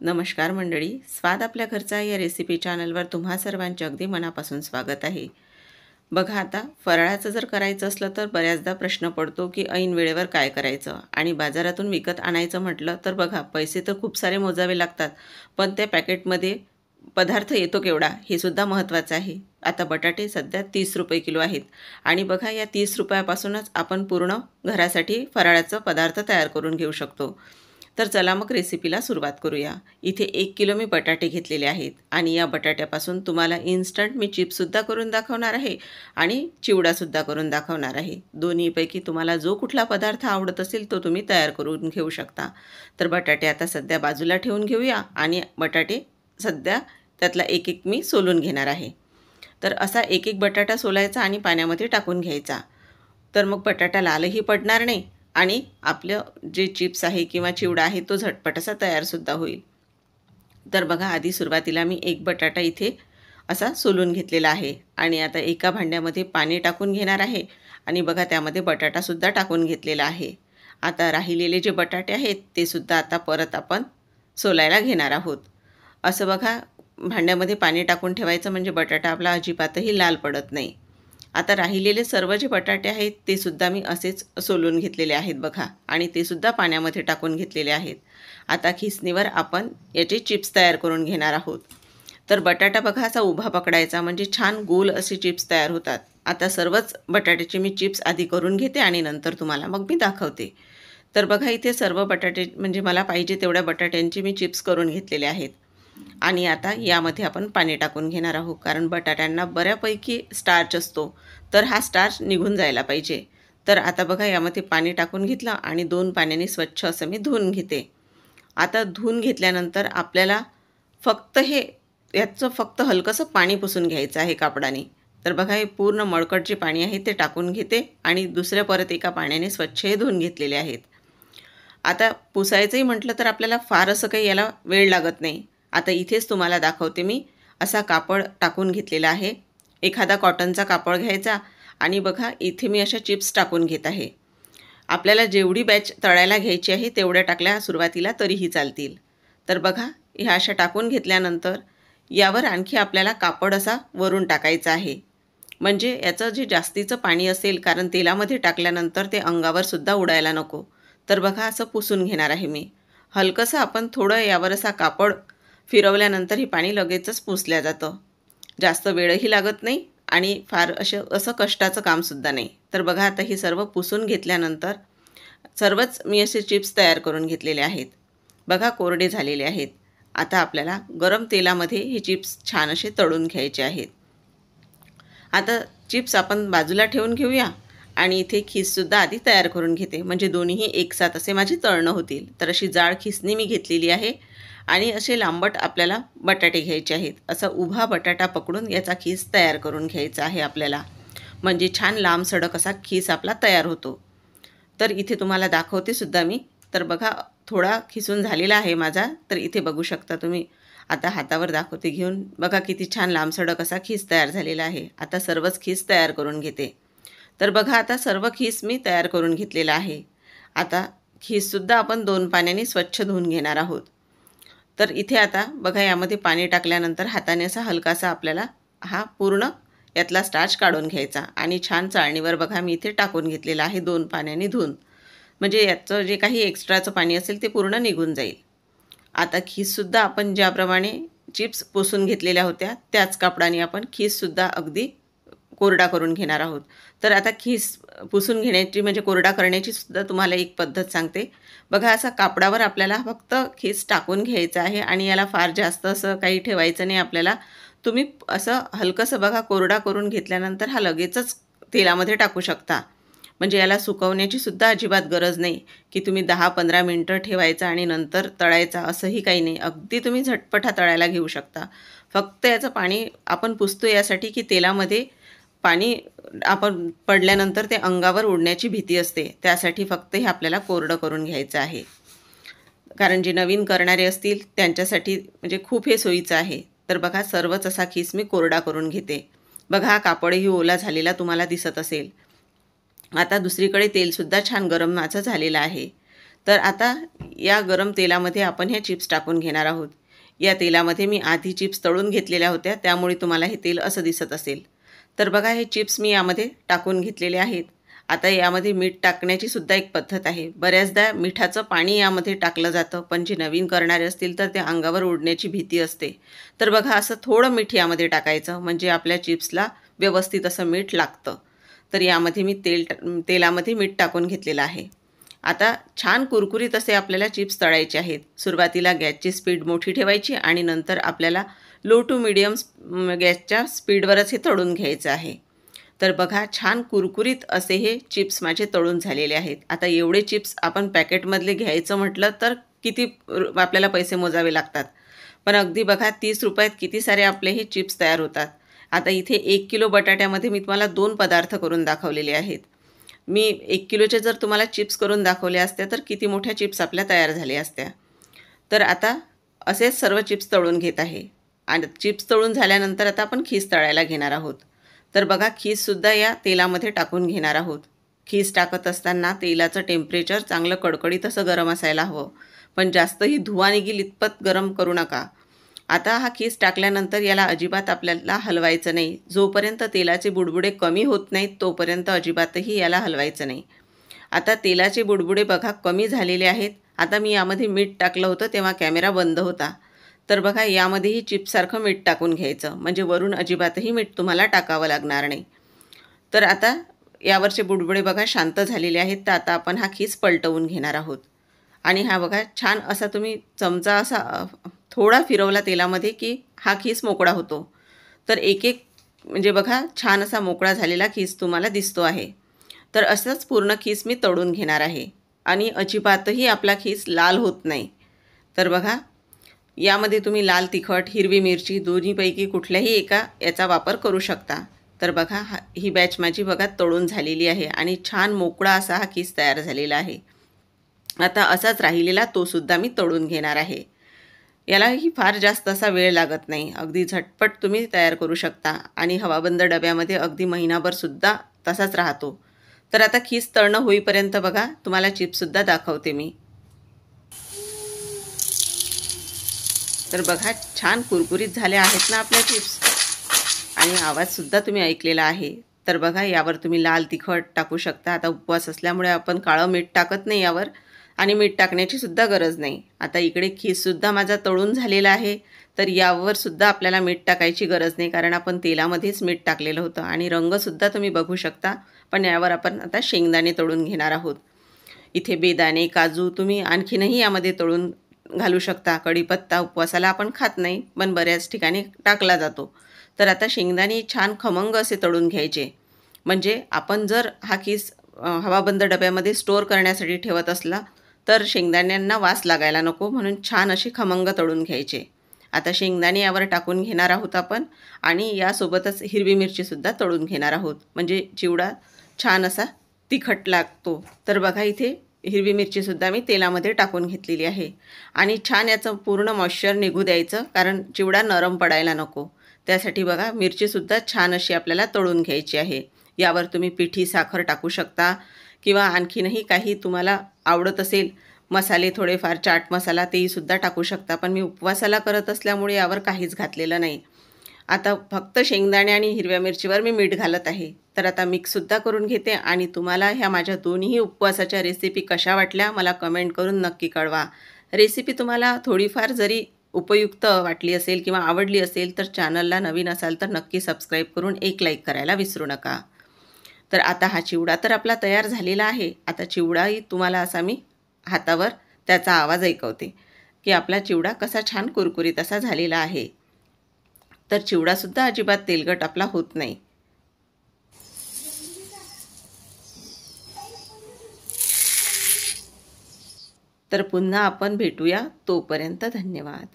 नमस्कार मंडळी, स्वाद आपल्या घरचा या रेसिपी चॅनलवर तुम्हा सर्वांचे अगदी मनापासून स्वागत आहे. बघा, आता फराळाचं जर करायचं असलं तर बऱ्याचदा प्रश्न पडतो की ऐन वेळेवर काय करायचं. आणि बाजारातून विकत आणायचं म्हटलं तर बघा, पैसे तर खूप सारे मोजावे लागतात, पण त्या पॅकेटमध्ये पदार्थ येतो केवढा हे सुद्धा महत्त्वाचं आहे. आता बटाटे सध्या 30 रुपये किलो आहेत आणि बघा, या 30 रुपयापासूनच आपण पूर्ण घरासाठी फराळाचं पदार्थ तयार करून घेऊ शकतो. तर चला मग रेसिपीला सुरुवात करूया. इथे 1 किलो मी बटाटे घेतलेले आहेत आणि या बटाट्यापासून तुम्हाला इन्स्टंट मी चिप्ससुद्धा करून दाखवणार आहे आणि चिवडासुद्धा करून दाखवणार आहे. दोन्हीपैकी तुम्हाला जो कुठला पदार्थ आवडत असेल तो तुम्ही तयार करून घेऊ शकता. तर बटाटे आता सध्या बाजूला ठेवून घेऊया आणि बटाटे सध्या त्यातला एक एक मी सोलून घेणार आहे. तर असा एक एक बटाटा सोलायचा आणि पाण्यामध्ये टाकून घ्यायचा. तर मग बटाटा लालही पडणार नाही आणि आपलं जे चिप्स आहे किंवा चिवडा आहे तो झटपट असा तयारसुद्धा होईल. तर बघा, आधी सुरुवातीला मी एक बटाटा इथे असा सोलून घेतलेला आहे आणि आता एका भांड्यामध्ये पाणी टाकून घेणार आहे आणि बघा, त्यामध्ये बटाटासुद्धा टाकून घेतलेला आहे. आता राहिलेले जे बटाटे आहेत ते सुद्धा आता परत आपण सोलायला घेणार आहोत. असं बघा, भांड्यामध्ये पाणी टाकून ठेवायचं म्हणजे बटाटा आपला अजिबातही लाल पडत नाही. आता राहिलेले सर्व जे बटाटे आहेत ते सुद्धा मी असेच सोलून घेतलेले आहेत बघा, आणि ते सुद्धा पाण्यामध्ये टाकून घेतलेले आहेत. आता खिसणीवर आपण याचे चिप्स तयार करून घेणार आहोत. तर बटाटा बघा, असा उभा पकडायचा म्हणजे छान गोल असे चिप्स तयार होतात. आता सर्वच बटाट्याचे मी चिप्स आधी करून घेते आणि नंतर तुम्हाला मग मी दाखवते. तर बघा, इथे सर्व बटाटे म्हणजे मला पाहिजे तेवढ्या बटाट्यांची मी चिप्स करून घेतलेले आहेत आणि आता यामध्ये आपण पाणी टाकून घेणार आहोत, कारण बटाट्यांना बऱ्यापैकी स्टार्च असतो, तर हा स्टार्च निघून जायला पाहिजे. तर आता बघा, यामध्ये पाणी टाकून घेतलं आणि 2 पाण्याने स्वच्छ असं मी धुवून घेते. आता धुवून घेतल्यानंतर आपल्याला याचं फक्त हलकंसं पाणी पुसून घ्यायचं आहे कापडाने. तर बघा, हे पूर्ण मळकट जे पाणी आहे ते टाकून घेते आणि दुसऱ्या परत एका पाण्याने स्वच्छ हे धुवून घेतलेले आहेत. आता पुसायचंही म्हटलं तर आपल्याला फार असं काही याला वेळ लागत नाही. आता इथेच तुम्हाला दाखवते मी. असा कापड टाकून घेतलेला आहे. एखादा कॉटनचा कापड घ्यायचा आणि बघा, इथे मी अशा चिप्स टाकून घेत आहे. आपल्याला जेवढी बॅच तळायला घ्यायची आहे तेवढ्या टाकल्या सुरुवातीला तरीही चालतील. तर बघा, ह्या अशा टाकून घेतल्यानंतर यावर आणखी आपल्याला कापड असा वरून टाकायचा आहे, म्हणजे याचं जे जास्तीचं पाणी असेल, कारण तेलामध्ये टाकल्यानंतर ते अंगावर सुद्धा उडायला नको. तर बघा, असं पुसून घेणार आहे मी. हलकंसं आपण थोडं यावर असा कापड फिरवल्यानंतर हे पाणी लगेचच पुसल्या जातं. जास्त वेळही लागत नाही आणि फार असं कष्टाचं कामसुद्धा नाही. तर बघा, आता हे सर्व पुसून घेतल्यानंतर सर्वच मी असे चिप्स तयार करून घेतलेले आहेत. बघा, कोरडे झालेले आहेत. आता आपल्याला गरम तेलामध्ये हे चिप्स छान असे तळून घ्यायचे आहेत. आता चिप्स आपण बाजूला ठेवून घेऊया आणि इथे खीससुद्धा आधी तयार करून घेते, म्हणजे दोन्हीही एकसाथ असे माझे तळणं होतील. तर अशी जाड खिसणी मी घेतलेली आहे आणि असे लांबट आपल्याला बटाटे घ्यायचे आहेत. असा उभा बटाटा पकडून याचा खीस तयार करून घ्यायचा आहे आपल्याला, म्हणजे छान लांब सडक असा खीस आपला तयार होतो. तर इथे तुम्हाला दाखवते सुद्धा मी. तर बघा, थोडा खिसून झालेला आहे माझा. तर इथे बघू शकता तुम्ही. आता हातावर दाखवते घेऊन. बघा, किती छान लांबसडक असा खीस तयार झालेला आहे. आता सर्वच खीस तयार करून घेते. तर बघा, आता सर्व खीस मी तयार करून घेतलेला आहे. आता खीससुद्धा आपण 2 पाण्याने स्वच्छ धुवून घेणार आहोत. तर इथे आता बघा, यामध्ये पाणी टाकल्यानंतर हाताने असा हलकासा आपल्याला हा पूर्ण यातला स्टार्च काढून घ्यायचा आणि छान चाळणीवर बघा मी इथे टाकून घेतलेला आहे 2 पाण्याने धुवून, म्हणजे याचं जे काही एक्स्ट्राचं पाणी असेल ते पूर्ण निघून जाईल. आता खीससुद्धा आपण ज्याप्रमाणे चिप्स पुसून घेतलेल्या होत्या त्याच कापडाने आपण खीससुद्धा अगदी कोरडा करून घेणार आहोत. तर आता खीस पुसून घेण्याची म्हणजे कोरडा करण्याची सुद्धा तुम्हाला एक पद्धत सांगते. बघा, असा कापडावर आपल्याला फक्त खीस टाकून घ्यायचं आहे आणि याला फार जास्त असं काही ठेवायचं नाही आपल्याला. तुम्ही असं हलकंसं बघा कोरडा करून घेतल्यानंतर हा लगेचच तेलामध्ये टाकू शकता, म्हणजे याला सुकवण्याची सुद्धा अजिबात गरज नाही की तुम्ही 10-15 मिनटं ठेवायचा आणि नंतर तळायचा, असंही काही नाही. अगदी तुम्ही झटपट हा तळायला घेऊ शकता. फक्त याचं पाणी आपण पुसतो यासाठी की तेलामध्ये पाणी आपण पडल्यानंतर ते अंगावर उडण्याची भीती असते, त्यासाठी फक्त हे आपल्याला कोरडं करून घ्यायचं आहे. कारण जे नवीन करणारे असतील त्यांच्यासाठी म्हणजे खूप हे सोयीचं आहे. तर बघा, सर्वच असा खीस मी कोरडा करून घेते. बघा, हा कापडही ओला झालेला तुम्हाला दिसत असेल. आता दुसरीकडे तेलसुद्धा छान गरम माझं झालेलं आहे. तर आता या गरम तेलामध्ये आपण ह्या चिप्स टाकून घेणार आहोत. या तेलामध्ये मी आधी चिप्स तळून घेतलेल्या होत्या, त्यामुळे तुम्हाला हे तेल असं दिसत असेल. तर बघा हे चिप्स मी यामध्ये टाकून घेतलेले आहेत. आता यामध्ये मीठ टाकण्याची सुद्धा एक पद्धत आहे. बऱ्याचदा मिठाचं पाणी यामध्ये टाकलं जातं, पण जे नवीन करणारे असतील तर ते अंगावर उडण्याची भीती असते. तर बघा असं थोडं मीठ यामध्ये टाकायचं, म्हणजे आपल्या चिप्सला व्यवस्थित असं मीठ लागतं. तर यामध्ये मी तेलामध्ये मीठ टाकून घेतलेलं आहे. आता छान कुरकुरीत असे आपल्याला चिप्स तळायचे आहेत. सुरुवातीला गॅसची स्पीड मोठी ठेवायची आणि नंतर आपल्याला लो टू मीडियम गॅसच्या स्पीडवरच हे तळून घ्यायचं आहे. तर बघा छान कुरकुरीत असे हे चिप्स माझे तळून झालेले आहेत. आता एवढे चिप्स आपण पॅकेटमधले घ्यायचं म्हटलं तर किती आपल्याला पैसे मोजावे लागतात. पण अगदी बघा 30 रुपयात किती सारे आपले हे चिप्स तयार होतात. आता इथे 1 किलो बटाट्यामध्ये मी तुम्हाला 2 पदार्थ करून दाखवलेले आहेत. मी 1 किलोचे जर तुम्हाला चिप्स करून दाखवले असत्या तर किती मोठ्या चिप्स आपल्या तयार झाल्या असत्या. तर आता असेच सर्व चिप्स तळून घेत आहे. आणि चिप्स तळून झाल्यानंतर आता आपण खीस तळायला घेणार आहोत. तर बघा खीससुद्धा या तेलामध्ये टाकून घेणार आहोत. खीस टाकत असताना तेलाचं टेम्परेचर चांगलं कडकडीत असं गरम असायला हवं, पण जास्तही धुवा निघेल इतपत गरम करू नका. आता हा खीस टाकल्यानंतर याला अजिबात आपल्याला हलवायचं नाही. जोपर्यंत तेलाचे बुडबुडे कमी होत नाहीत तोपर्यंत अजिबातही याला हलवायचं नाही. आता तेलाचे बुडबुडे बघा कमी झालेले आहेत. आता मी यामध्ये मीठ टाकलं होतं तेव्हा कॅमेरा बंद होता. तर बघा यामध्येही चिप्ससारखं मीठ टाकून घ्यायचं, म्हणजे वरून अजिबातही मीठ तुम्हाला टाकावं लागणार नाही. तर आता यावरचे बुडबुडे बघा शांत झालेले आहेत. तर आता आपण हा खीस पलटवून घेणार आहोत. आणि हा बघा छान असा तुम्ही चमचा असा थोडा फिरवला तेलामध्ये की हा खीस मोकळा होतो. तर एक एक म्हणजे बघा छान असा मोकळा झालेला खीस तुम्हाला दिसतो आहे. तर असंच पूर्ण खीस मी तळून घेणार आहे आणि अजिबातही आपला खीस लाल होत नाही. तर बघा यामध्ये तुम्ही लाल तिखट, हिरवी मिरची दोन्हीपैकी कुठल्याही एका याचा वापर करू शकता. तर बघा ही बॅच माझी बघा तळून झालेली आहे आणि छान मोकळा असा हा खीस तयार झालेला आहे. आता असाच राहिलेला तो सुद्धा मी तळून घेणार आहे. यालाही फार जास्त असा वेळ लागत नाही. अगदी झटपट तुम्ही तयार करू शकता आणि हवाबंद डब्यामध्ये अगदी महिनाभरसुद्धा तसाच राहतो. तर आता खीस तळणं होईपर्यंत बघा तुम्हाला चिप्ससुद्धा दाखवते मी. तर बघा छान कुरकुरीत झाल्या आहेत ना आपल्या चिप्स आणि आवाजसुद्धा तुम्ही ऐकलेला आहे. तर बघा यावर तुम्ही लाल तिखट टाकू शकता. आता उपवास असल्यामुळे आपण काळं मीठ टाकत नाही यावर आणि मीठ टाकण्याची सुद्धा गरज नाही. आता इकडे खीससुद्धा माझा तळून झालेला आहे. तर यावर सुद्धा आपल्याला मीठ टाकायची गरज नाही, कारण आपण तेलामध्येच मीठ टाकलेलं होतं आणि रंगसुद्धा तुम्ही बघू शकता. पण यावर आपण आता शेंगदाणे तळून घेणार आहोत. इथे बेदाणे, काजू तुम्ही आणखीनही यामध्ये तळून घालू शकता. कढीपत्ता उपवासाला आपण खात नाही, पण बऱ्याच ठिकाणी टाकला जातो. तर आता शेंगदाणे छान खमंग असे तळून घ्यायचे, म्हणजे आपण जर हा खीस हवाबंद डब्यामध्ये स्टोअर करण्यासाठी ठेवत असला तर शेंगदाण्यांना वास लागायला नको, म्हणून छान अशी खमंग तळून घ्यायचे. आता शेंगदाणे यावर टाकून घेणार आहोत आपण आणि यासोबतच हिरवी मिरचीसुद्धा तळून घेणार आहोत, म्हणजे चिवडा छान असा तिखट लागतो. तर बघा इथे हिरवी मिरचीसुद्धा मी तेलामध्ये टाकून घेतलेली आहे आणि छान याचं पूर्ण मॉइश्चर निघू द्यायचं, कारण चिवडा नरम पडायला नको. त्यासाठी बघा मिरचीसुद्धा छान अशी आपल्याला तळून घ्यायची आहे. यावर तुम्ही पिठी साखर टाकू शकता किंवा आणखीनही काही तुम्हाला आवडत असेल मसाले, थोडेफार चाट मसाला तेही सुद्धा टाकू शकता. पण मी उपवासाला करत असल्यामुळे यावर काहीच घातलेलं नाही. आता फक्त शेंगदाणे आणि हिरव्या मिरचीवर मी मीठ घालत आहे. तर आता मिक्ससुद्धा करून घेते आणि तुम्हाला ह्या माझ्या दोन्ही उपवासाच्या रेसिपी कशा वाटल्या मला कमेंट करून नक्की कळवा. रेसिपी तुम्हाला थोडीफार जरी उपयुक्त वाटली असेल किंवा आवडली असेल तर चॅनलला नवीन असाल तर नक्की सबस्क्राईब करून एक लाईक करायला विसरू नका. तर आता हा चिवडा तर आपला तयार झालेला आहे. आता चिवडाही तुम्हाला असा मी हातावर त्याचा आवाज ऐकवते की आपला चिवडा कसा छान कुरकुरीत असा झालेला आहे. तर चिवडासुद्धा अजिबात तेलकट आपला होत नाही. तर पुन्हा आपण भेटूया. तोपर्यंत धन्यवाद.